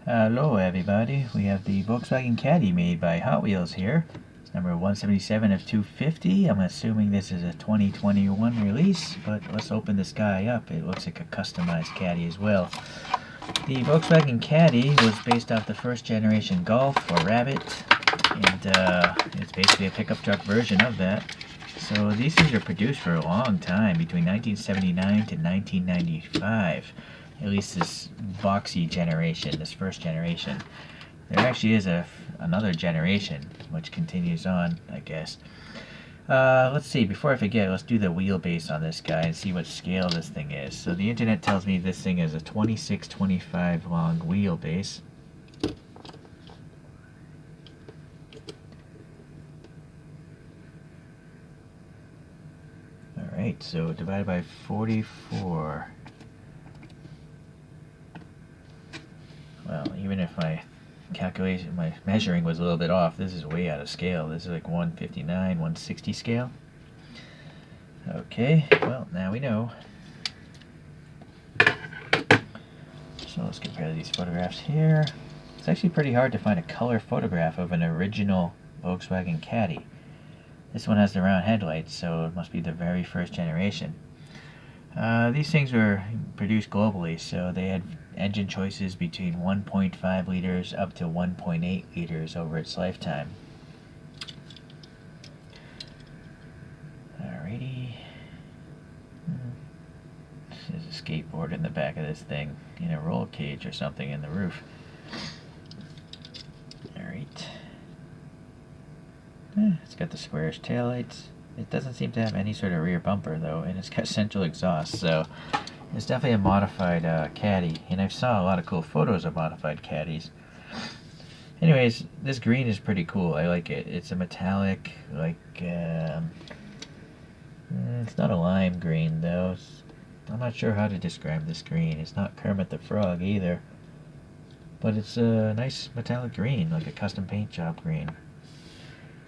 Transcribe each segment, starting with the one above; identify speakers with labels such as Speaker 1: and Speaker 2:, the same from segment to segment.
Speaker 1: Hello everybody, we have the Volkswagen Caddy made by Hot Wheels here. It's number 177 of 250. I'm assuming this is a 2021 release, but let's open this guy up. It looks like a customized Caddy as well. The Volkswagen Caddy was based off the first generation Golf or Rabbit, and it's basically a pickup truck version of that. So these things are produced for a long time, between 1979 to 1995. At least this boxy generation, this first generation. There actually is another generation, which continues on, I guess. Let's see, before I forget, let's do the wheelbase on this guy and see what scale this thing is. So the internet tells me this thing is a 26-25 long wheelbase. Alright, so divided by 44. Well, even if my measuring was a little bit off, this is way out of scale. This is like 159, 160 scale. Okay, well, now we know. So let's compare these photographs here. It's actually pretty hard to find a color photograph of an original Volkswagen Caddy. This one has the round headlights, so it must be the very first generation. These things were produced globally, so they had engine choices between 1.5 liters up to 1.8 liters over its lifetime. Alrighty. There's a skateboard in the back of this thing, in a roll cage or something in the roof. Alright. It's got the squarish taillights. It doesn't seem to have any sort of rear bumper though, and it's got central exhaust, so it's definitely a modified Caddy, and I saw a lot of cool photos of modified Caddies. Anyways, this green is pretty cool. I like it. It's a metallic, like, it's not a lime green though. I'm not sure how to describe this green. It's not Kermit the Frog either, but it's a nice metallic green, like a custom paint job green.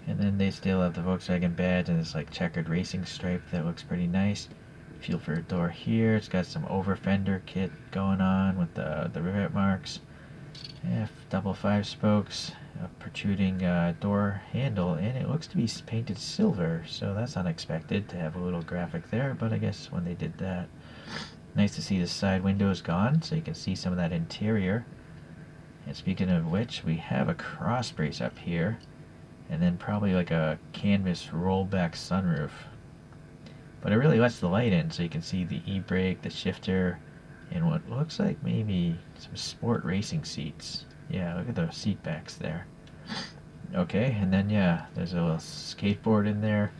Speaker 1: And then they still have the Volkswagen badge and this like checkered racing stripe that looks pretty nice. Feel for a door here. It's got some over fender kit going on with the rivet marks. Double 5 spokes, a protruding door handle, and it looks to be painted silver, so that's unexpected to have a little graphic there, but I guess when they did that. Nice to see the side windows gone, so you can see some of that interior. And speaking of which, we have a cross brace up here, and then probably like a canvas rollback sunroof. But it really lets the light in, so you can see the e-brake, the shifter, and what looks like maybe some sport racing seats. Yeah, look at those seat backs there. Okay, and then yeah, there's a little skateboard in there.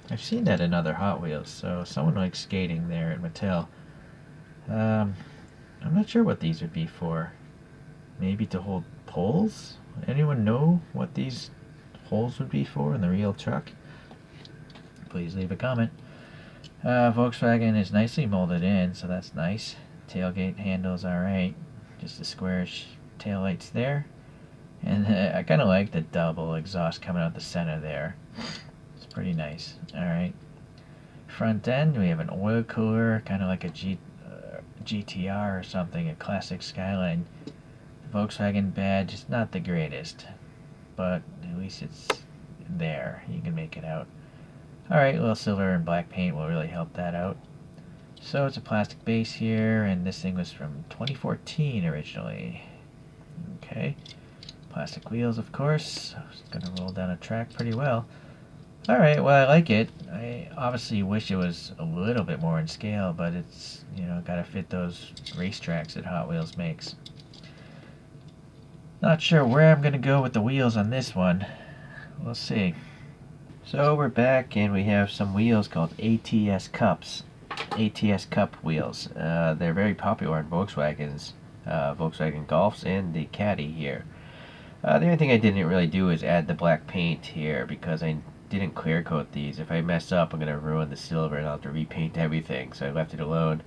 Speaker 1: I've seen that in other Hot Wheels, so someone likes skating there at Mattel. I'm not sure what these would be for. Maybe to hold poles? Anyone know what these holes would be for in the real truck? Please leave a comment. Volkswagen is nicely molded in, so that's nice. Tailgate handle's alright. Just the squarish taillights there. And I kind of like the double exhaust coming out the center there. It's pretty nice. Alright. Front end, we have an oil cooler, kind of like a GTR or something, a classic Skyline. The Volkswagen badge is not the greatest, but at least it's there. You can make it out. Alright, a little silver and black paint will really help that out. So it's a plastic base here, and this thing was from 2014 originally. Okay. Plastic wheels, of course. It's gonna roll down a track pretty well. Alright, well, I like it. I obviously wish it was a little bit more in scale, but it's, gotta fit those racetracks that Hot Wheels makes. Not sure where I'm gonna go with the wheels on this one. We'll see. So we're back, and we have some wheels called ATS Cups. ATS Cup wheels. They're very popular in Volkswagens, Volkswagen Golfs, and the Caddy here. The only thing I didn't really do is add the black paint here because I didn't clear coat these. If I mess up, I'm going to ruin the silver and I'll have to repaint everything, so I left it alone.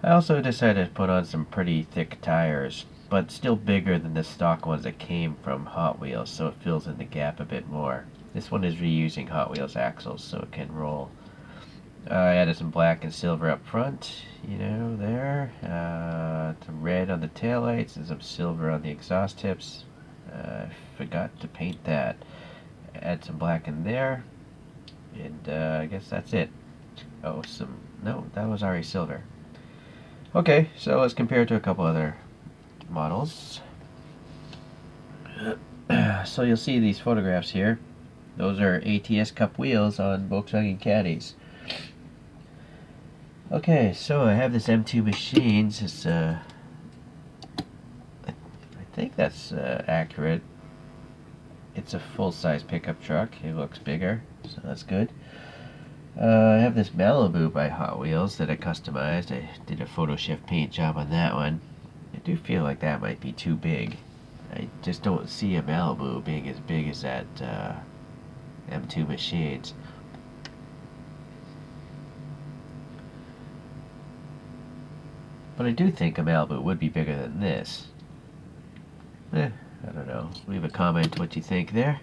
Speaker 1: I also decided to put on some pretty thick tires, but still bigger than the stock ones that came from Hot Wheels, so it fills in the gap a bit more. This one is reusing Hot Wheels axles, so it can roll I added some black and silver up front, you know, there. Some red on the taillights and some silver on the exhaust tips. I forgot to paint that. Add some black in there, and I guess that's it. Oh, no, that was already silver. Okay, so let's compare it to a couple other models. So you'll see these photographs here. Those are ATS Cup wheels on Volkswagen Caddies. Okay, so I have this M2 Machines. It's I think that's accurate. It's a full-size pickup truck. It looks bigger, so that's good. I have this Malibu by Hot Wheels that I customized. I did a photo shift paint job on that one. I do feel like that might be too big. I just don't see a Malibu being as big as that M2 Machines. But I do think a Malibu would be bigger than this. I don't know. Leave a comment what you think there.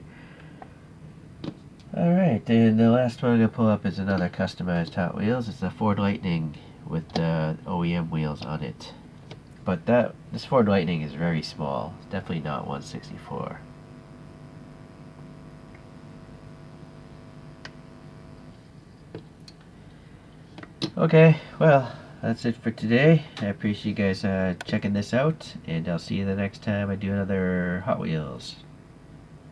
Speaker 1: Alright, and the last one I'm going to pull up is another customized Hot Wheels. It's a Ford Lightning with OEM wheels on it. But this Ford Lightning is very small. It's definitely not 1/64. Okay, well, that's it for today. I appreciate you guys checking this out, and I'll see you the next time I do another Hot Wheels.